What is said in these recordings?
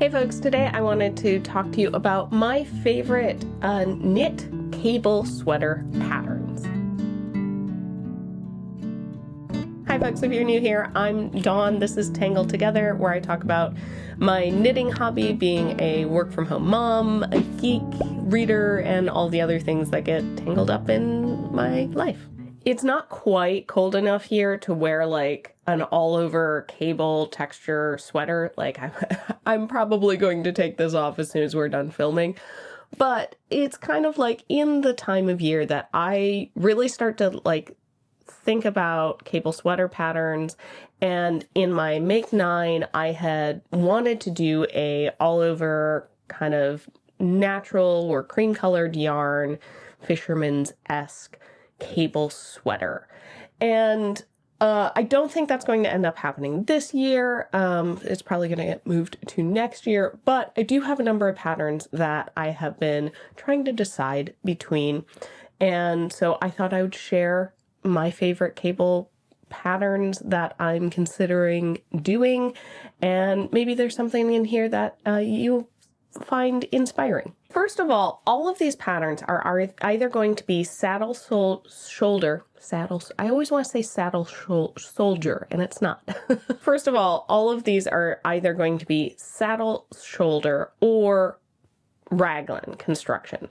Hey folks, today I wanted to talk to you about my favorite knit cable sweater patterns. Hi folks, if you're new here, I'm Dawn. This is Tangled Together, where I talk about my knitting hobby, being a work from home mom, a geek, reader, and all the other things that get tangled up in my life. It's not quite cold enough here to wear like an all over cable texture sweater. Like I'm probably going to take this off as soon as we're done filming. But it's kind of like in the time of year that I really start to like think about cable sweater patterns. And in my Make 9, I had wanted to do a all over kind of natural or cream colored yarn, fisherman's-esque cable sweater. And I don't think that's going to end up happening this year. It's probably going to get moved to next year, but I do have a number of patterns that I have been trying to decide between. And so I thought I would share my favorite cable patterns that I'm considering doing. And maybe there's something in here that you find inspiring. First of all of these patterns are either going to be saddle shoulder, saddles. I always want to say saddle soldier, and it's not. First of all of these are either going to be saddle shoulder or raglan construction.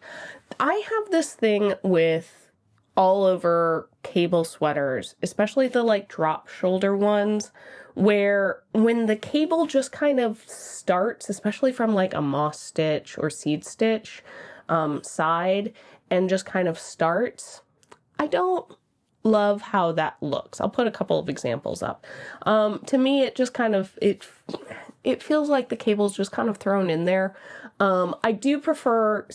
I have this thing with all over cable sweaters, especially the like drop shoulder ones, where when the cable just kind of starts, especially from like a moss stitch or seed stitch side, and just kind of starts, I don't love how that looks. I'll put a couple of examples up. To me, it just kind of, it feels like the cable's just kind of thrown in there. I do prefer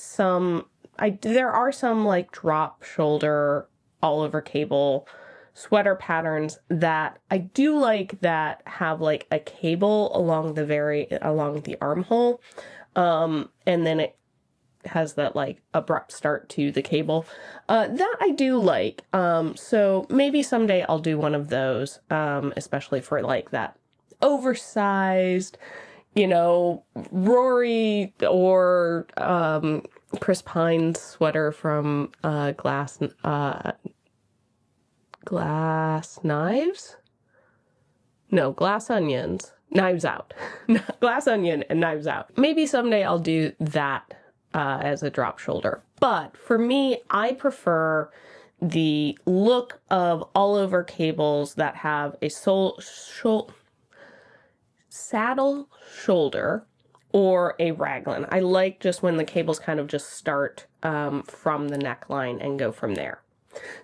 there are some like drop shoulder all over cable sweater patterns that I do like that have like a cable along the armhole. And then it has that like abrupt start to the cable. That I do like. So maybe someday I'll do one of those, especially for like that oversized, Rory or Chris Pine's sweater from Glass Onions. Knives Out. Glass Onion and Knives Out. Maybe someday I'll do that as a drop shoulder. But for me, I prefer the look of all over cables that have a saddle shoulder or a raglan. I like just when the cables kind of just start from the neckline and go from there.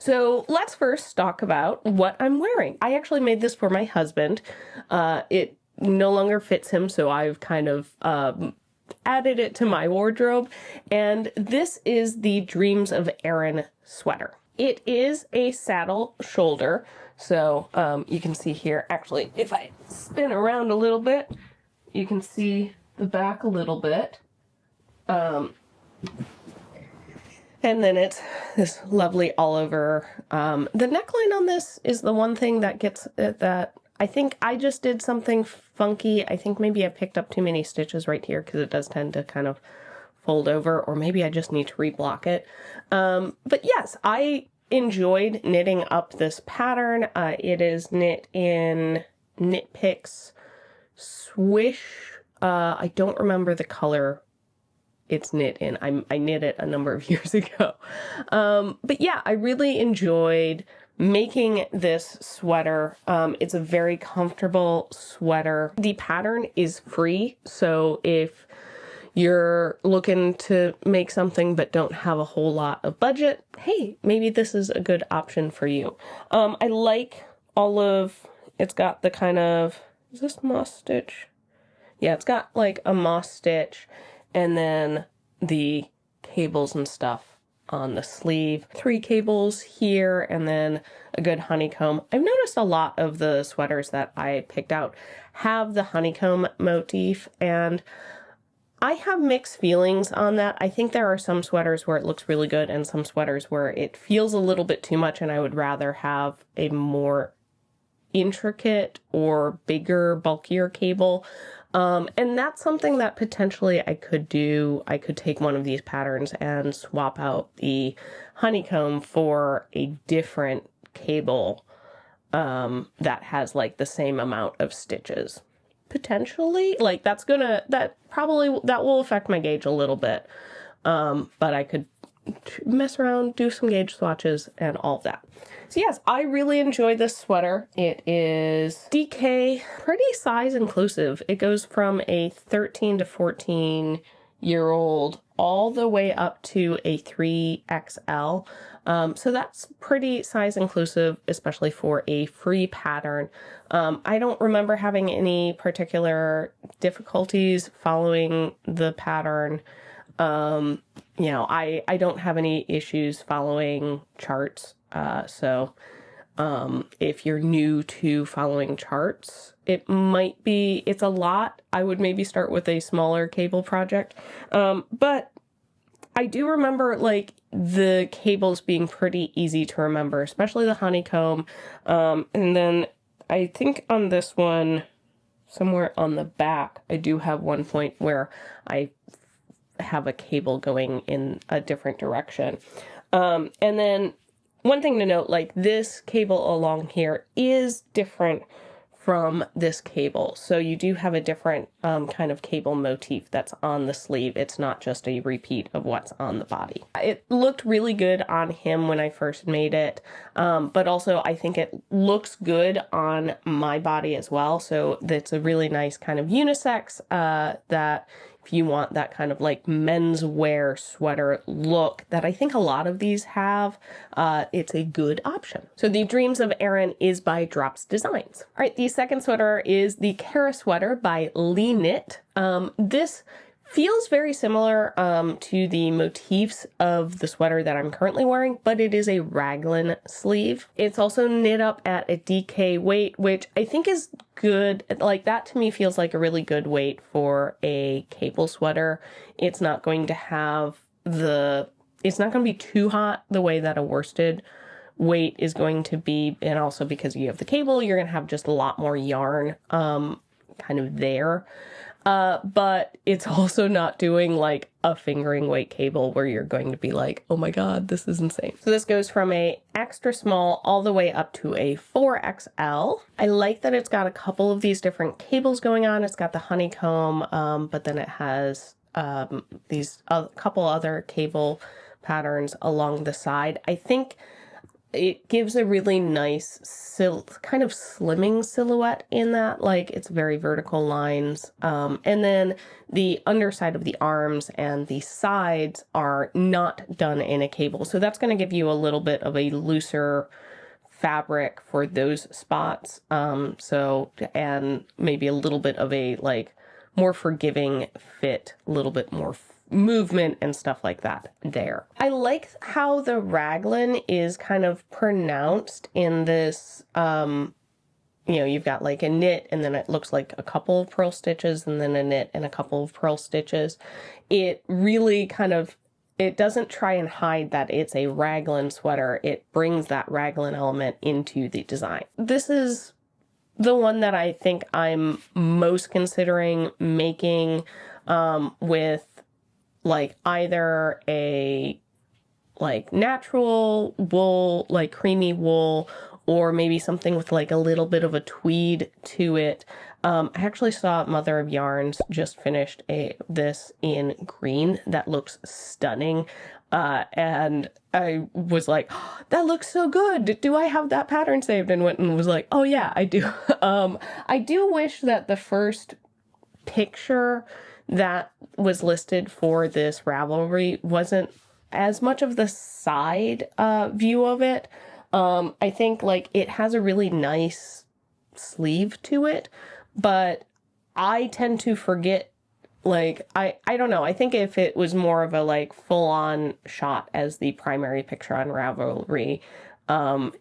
So let's first talk about what I'm wearing. I actually made this for my husband. It no longer fits him, so I've kind of added it to my wardrobe. And this is the Dreams of Aran sweater. It is a saddle shoulder. So you can see here, actually, if I spin around a little bit, you can see the back a little bit. And then it's this lovely all over. The neckline on this is the one thing that gets that I think I just did something funky. I think maybe I picked up too many stitches right here because it does tend to kind of fold over, or maybe I just need to reblock it. But yes, I enjoyed knitting up this pattern. It is knit in Knit Picks Swish. I don't remember the color it's knit in. I knit it a number of years ago. But yeah, I really enjoyed making this sweater. It's a very comfortable sweater. The pattern is free, so if you're looking to make something but don't have a whole lot of budget, hey, maybe this is a good option for you. I like it's got the kind of, is this moss stitch? Yeah, it's got like a moss stitch and then the cables and stuff on the sleeve. 3 cables here and then a good honeycomb. I've noticed a lot of the sweaters that I picked out have the honeycomb motif, and I have mixed feelings on that. I think there are some sweaters where it looks really good and some sweaters where it feels a little bit too much, and I would rather have a more intricate or bigger, bulkier cable. And that's something that potentially I could do. I could take one of these patterns and swap out the Honeycomb for a different cable that has like the same amount of stitches. Potentially, like that will affect my gauge a little bit. But I could mess around, do some gauge swatches and all of that. So yes, I really enjoy this sweater. It is DK, pretty size inclusive. It goes from a 13 to 14-year-old all the way up to a 3XL. So that's pretty size inclusive, especially for a free pattern. I don't remember having any particular difficulties following the pattern. You know, I don't have any issues following charts. So if you're new to following charts, it's a lot. I would maybe start with a smaller cable project. But I do remember like the cables being pretty easy to remember, especially the Honeycomb. And then I think on this one, somewhere on the back, I do have one point where I have a cable going in a different direction. And then one thing to note, like this cable along here is different from this cable. So you do have a different kind of cable motif that's on the sleeve. It's not just a repeat of what's on the body. It looked really good on him when I first made it, but also I think it looks good on my body as well. So that's a really nice kind of unisex that if you want that kind of like menswear sweater look that I think a lot of these have, it's a good option. So the Dreams of Aran is by Drops Designs. All right, the second sweater is the Cara sweater by Lee Knit. This feels very similar to the motifs of the sweater that I'm currently wearing, but it is a raglan sleeve. It's also knit up at a DK weight, which I think is good. Like that to me feels like a really good weight for a cable sweater. It's not going to have it's not going to be too hot the way that a worsted weight is going to be. And also because you have the cable, you're going to have just a lot more yarn kind of there. But it's also not doing like a fingering weight cable where you're going to be like, oh my God, this is insane. So this goes from a extra small all the way up to a 4XL. I like that it's got a couple of these different cables going on. It's got the Honeycomb, but then it has these couple other cable patterns along the side. I think it gives a really nice kind of slimming silhouette in that, like it's very vertical lines. And then the underside of the arms and the sides are not done in a cable. So that's going to give you a little bit of a looser fabric for those spots. And maybe a little bit of a like more forgiving fit, a little bit more movement and stuff like that there. I like how the raglan is kind of pronounced in this, you've got like a knit and then it looks like a couple of purl stitches and then a knit and a couple of purl stitches. It really it doesn't try and hide that it's a raglan sweater. It brings that raglan element into the design. This is the one that I think I'm most considering making with like either a like natural wool, like creamy wool, or maybe something with like a little bit of a tweed to it. I actually saw Mother of Yarns just finished this in green that looks stunning. And I was like, oh, that looks so good. Do I have that pattern saved? And went and was like, oh yeah, I do. I do wish that the first picture that was listed for this Ravelry wasn't as much of the side view of it. I think like it has a really nice sleeve to it, but I tend to forget, like, I don't know. I think if it was more of a like full on shot as the primary picture on Ravelry,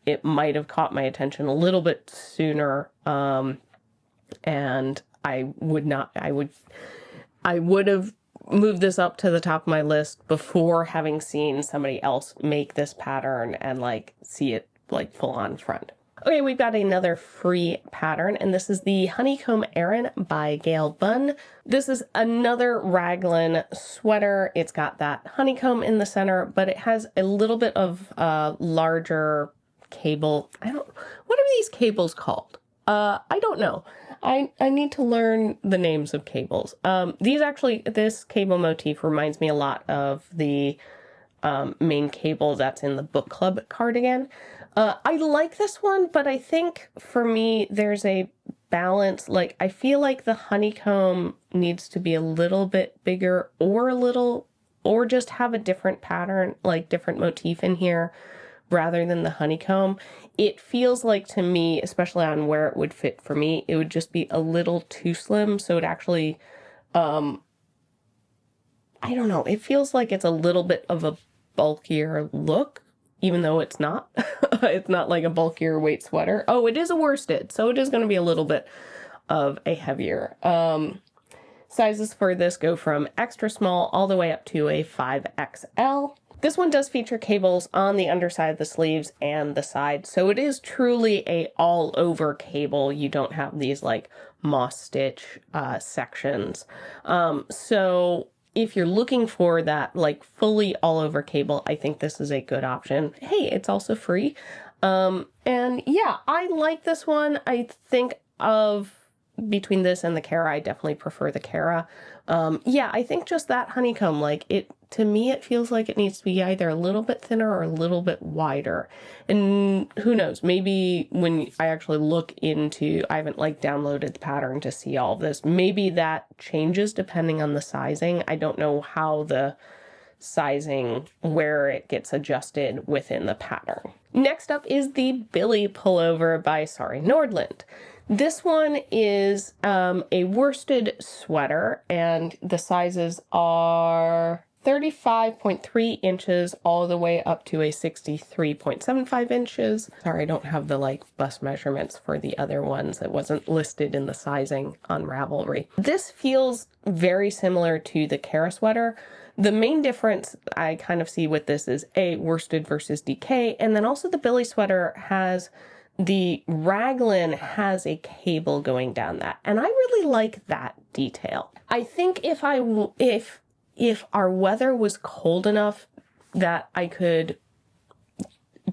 it might have caught my attention a little bit sooner. And I would have moved this up to the top of my list before having seen somebody else make this pattern and like see it like full on front. Okay, we've got another free pattern, and this is the Honeycomb Aran by Gail Bunn. This is another raglan sweater. It's got that honeycomb in the center, but it has a little bit of larger cable. What are these cables called? I don't know. I need to learn the names of cables. This cable motif reminds me a lot of the main cable that's in the book club cardigan. I like this one, but I think for me, there's a balance. Like, I feel like the honeycomb needs to be a little bit bigger or just have a different pattern, like different motif in here rather than the honeycomb. It feels like to me, especially on where it would fit for me, it would just be a little too slim. So it actually, I don't know. It feels like it's a little bit of a bulkier look, even though it's not. It's not like a bulkier weight sweater. Oh, it is a worsted, so it is going to be a little bit of a heavier. Sizes for this go from extra small all the way up to a 5XL. This one does feature cables on the underside of the sleeves and the side, so it is truly a all-over cable. You don't have these like moss stitch sections. So if you're looking for that like fully all over cable, I think this is a good option. Hey, it's also free. And yeah, I like this one. I think between this and the Cara, I definitely prefer the Cara. Yeah, I think just that honeycomb, to me, it feels like it needs to be either a little bit thinner or a little bit wider. And who knows, maybe when I actually look into, I haven't downloaded the pattern to see all of this. Maybe that changes depending on the sizing. I don't know how the sizing, where it gets adjusted within the pattern. Next up is the Billie pullover by Sari Nordland. This one is a worsted sweater, and the sizes are 35.3 inches all the way up to a 63.75 inches. Sorry, I don't have the bust measurements for the other ones. It wasn't listed in the sizing on Ravelry. This feels very similar to the Cara sweater. The main difference I kind of see with this is worsted versus DK, and then also the Billie sweater the raglan has a cable going down that, and I really like that detail. I think if our weather was cold enough that I could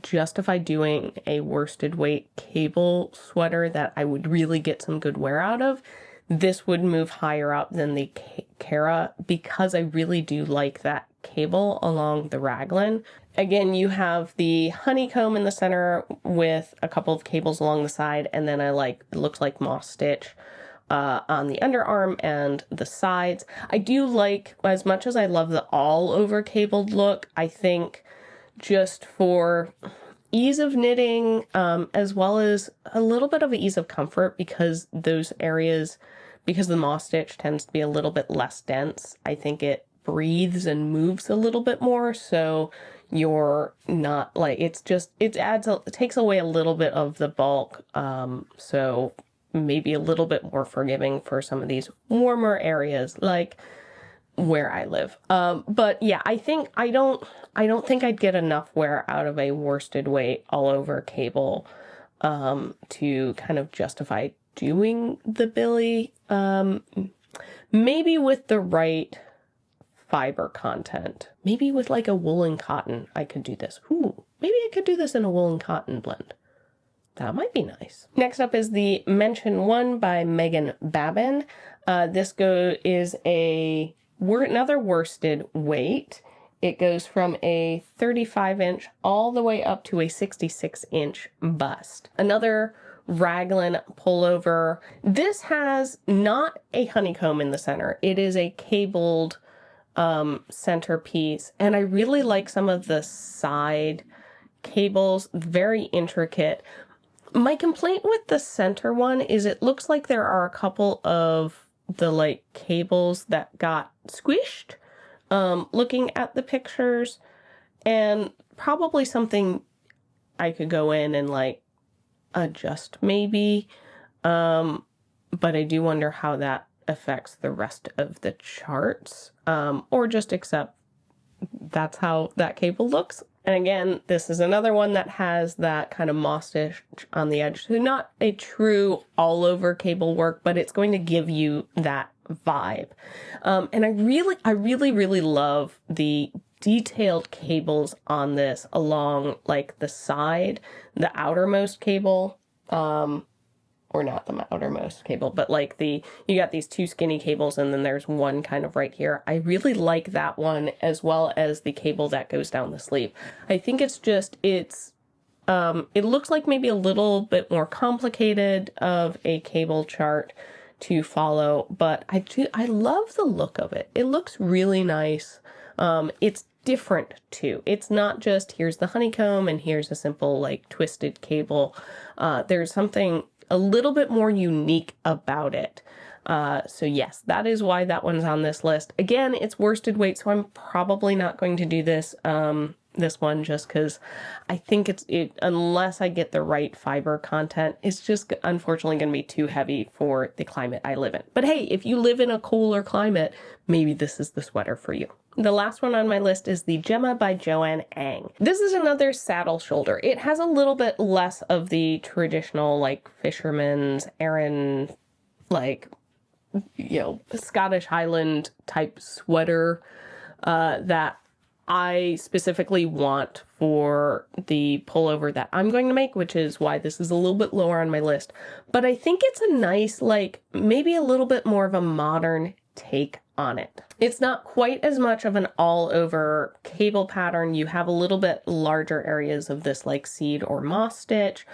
justify doing a worsted weight cable sweater that I would really get some good wear out of, this would move higher up than the Cara because I really do like that cable along the raglan. Again, you have the honeycomb in the center with a couple of cables along the side, and then it looks like moss stitch on the underarm and the sides. I do like, as much as I love the all over cabled look, I think just for ease of knitting, as well as a little bit of ease of comfort, because the moss stitch tends to be a little bit less dense, I think it breathes and moves a little bit more, so you're not it takes away a little bit of the bulk, so maybe a little bit more forgiving for some of these warmer areas like where I live. But yeah, I don't think I'd get enough wear out of a worsted weight all over cable to kind of justify doing the Billie. Maybe with the right fiber content, maybe with a woolen cotton, I could do this. Ooh, maybe I could do this in a woolen cotton blend. That might be nice. Next up is the Mention One by Megan Babin. This is another worsted weight. It goes from a 35 inch all the way up to a 66 inch bust. Another raglan pullover. This has not a honeycomb in the center. It is a cabled centerpiece, and I really like some of the side cables, very intricate. My complaint with the center one is it looks like there are a couple of the cables that got squished looking at the pictures, and probably something I could go in and adjust maybe, but I do wonder how that affects the rest of the charts, or just accept that's how that cable looks. And again, this is another one that has that kind of moss stitch on the edge. So not a true all over cable work, but it's going to give you that vibe. And I really love the detailed cables on this along like the side, the outermost cable, or not the outermost cable, but like you got these two skinny cables and then there's one kind of right here. I really like that one as well as the cable that goes down the sleeve. I think it looks like maybe a little bit more complicated of a cable chart to follow, but I love the look of it. It looks really nice. It's different too. It's not just here's the honeycomb and here's a simple like twisted cable. There's something a little bit more unique about it. So yes, that is why that one's on this list. Again, it's worsted weight, so I'm probably not going to do this one just because I think unless I get the right fiber content, it's just unfortunately going to be too heavy for the climate I live in. But hey, if you live in a cooler climate, maybe this is the sweater for you. The last one on my list is the Gemma by Joanne Ang. This is another saddle shoulder. It has a little bit less of the traditional like fisherman's aran, like, Scottish Highland type sweater that I specifically want for the pullover that I'm going to make, which is why this is a little bit lower on my list. But I think it's a nice, like, maybe a little bit more of a modern take on it. It's not quite as much of an all-over cable pattern. You have a little bit larger areas of this like seed or moss stitch.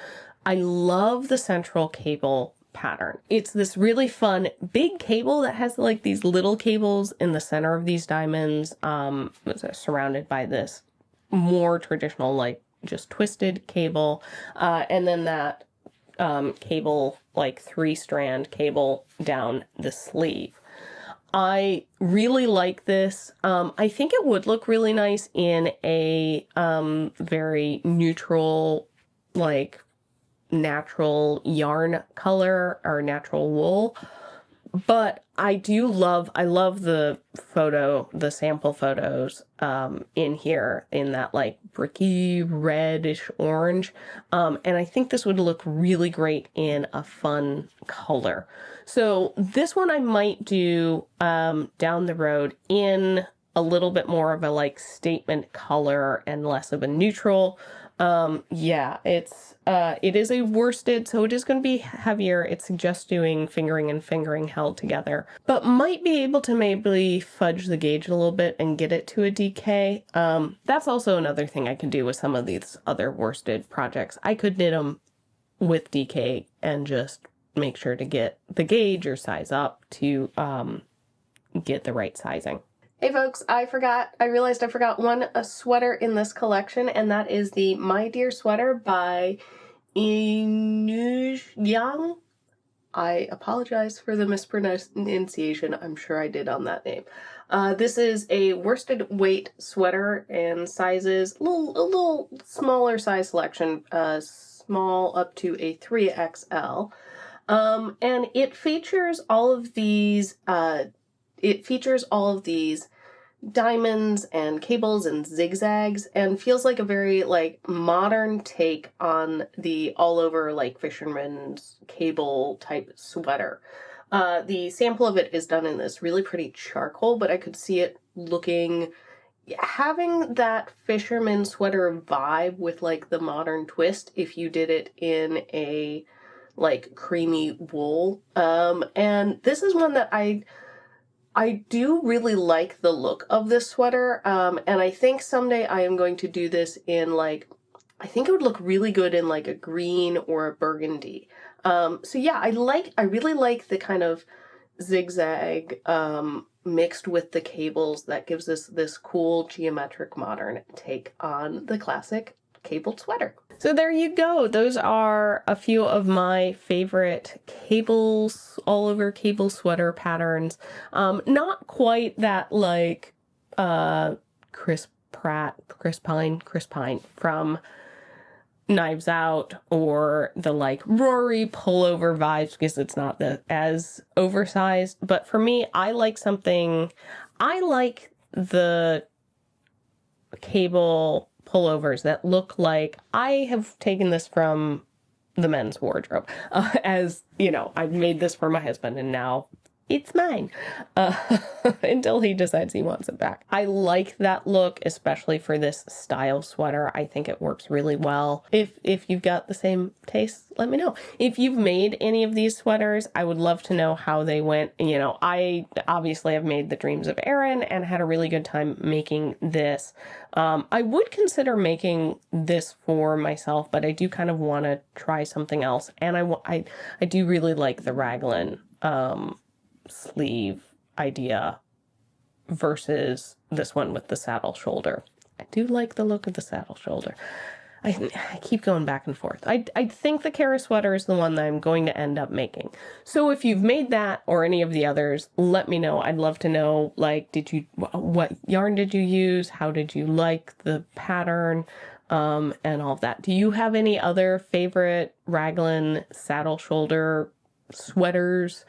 I love the central cable pattern. It's this really fun big cable that has like these little cables in the center of these diamonds, surrounded by this more traditional like just twisted cable, and then that cable, like 3-strand cable down the sleeve. I really like this. I think it would look really nice in a very neutral, like natural yarn color or natural wool. But I love the sample photos in here in that like bricky reddish orange. And I think this would look really great in a fun color. So this one I might do down the road in a little bit more of a like statement color and less of a neutral. It is a worsted, so it is going to be heavier. It suggests doing fingering and fingering held together, but might be able to maybe fudge the gauge a little bit and get it to a DK. That's also another thing I could do with some of these other worsted projects. I could knit them with DK and just make sure to get the gauge or size up to get the right sizing. Hey folks, I realized I forgot a sweater in this collection, and that is the My Dear Sweater by Inuj Yang. I apologize for the mispronunciation. I'm sure I did on that name. This is a worsted weight sweater and sizes, a little smaller size selection, small up to a 3XL. And it features all of these, diamonds and cables and zigzags, and feels like a very like modern take on the all over like fisherman's cable type sweater. The sample of it is done in this really pretty charcoal, but I could see it having that fisherman sweater vibe with like the modern twist if you did it in a like creamy wool. And this is one that I do really like the look of this sweater, and I think someday I am going to do this in like, I think it would look really good in like a green or a burgundy. So yeah, I really like the kind of zigzag mixed with the cables that gives us this cool geometric modern take on the classic cabled sweater. So there you go. Those are a few of my favorite cables, all over cable sweater patterns. Not quite that like Chris Pine from Knives Out, or the like Rory pullover vibes, because it's not as oversized. But for me, I like the cable pullovers that look like, I have taken this from the men's wardrobe, as, you know, I've made this for my husband and now it's mine, until he decides he wants it back. I like that look, especially for this style sweater. I think it works really well. If you've got the same taste, let me know. If you've made any of these sweaters, I would love to know how they went. You know, I obviously have made the Dreams of Aran and had a really good time making this. I would consider making this for myself, but I do kind of want to try something else. And I do really like the raglan sleeve idea versus this one with the saddle shoulder. I do like the look of the saddle shoulder. I keep going back and forth. I think the Cara sweater is the one that I'm going to end up making. So if you've made that or any of the others, let me know. I'd love to know, like, what yarn did you use? How did you like the pattern? And all of that. Do you have any other favorite raglan saddle shoulder sweaters,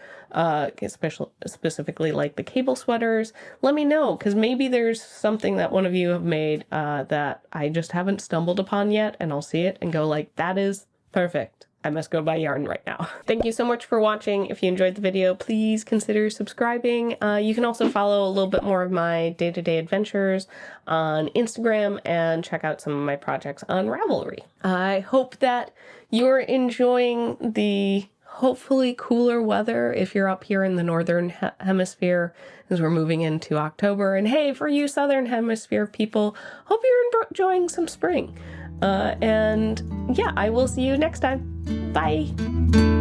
specifically like the cable sweaters? Let me know, because maybe there's something that one of you have made that I just haven't stumbled upon yet, and I'll see it and go like, that is perfect. I must go buy yarn right now. Thank you so much for watching. If you enjoyed the video, please consider subscribing. You can also follow a little bit more of my day-to-day adventures on Instagram and check out some of my projects on Ravelry. I hope that you're enjoying the hopefully cooler weather if you're up here in the northern hemisphere, as we're moving into October. And hey, for you southern hemisphere people, hope you're enjoying some spring. And yeah, I will see you next time. Bye.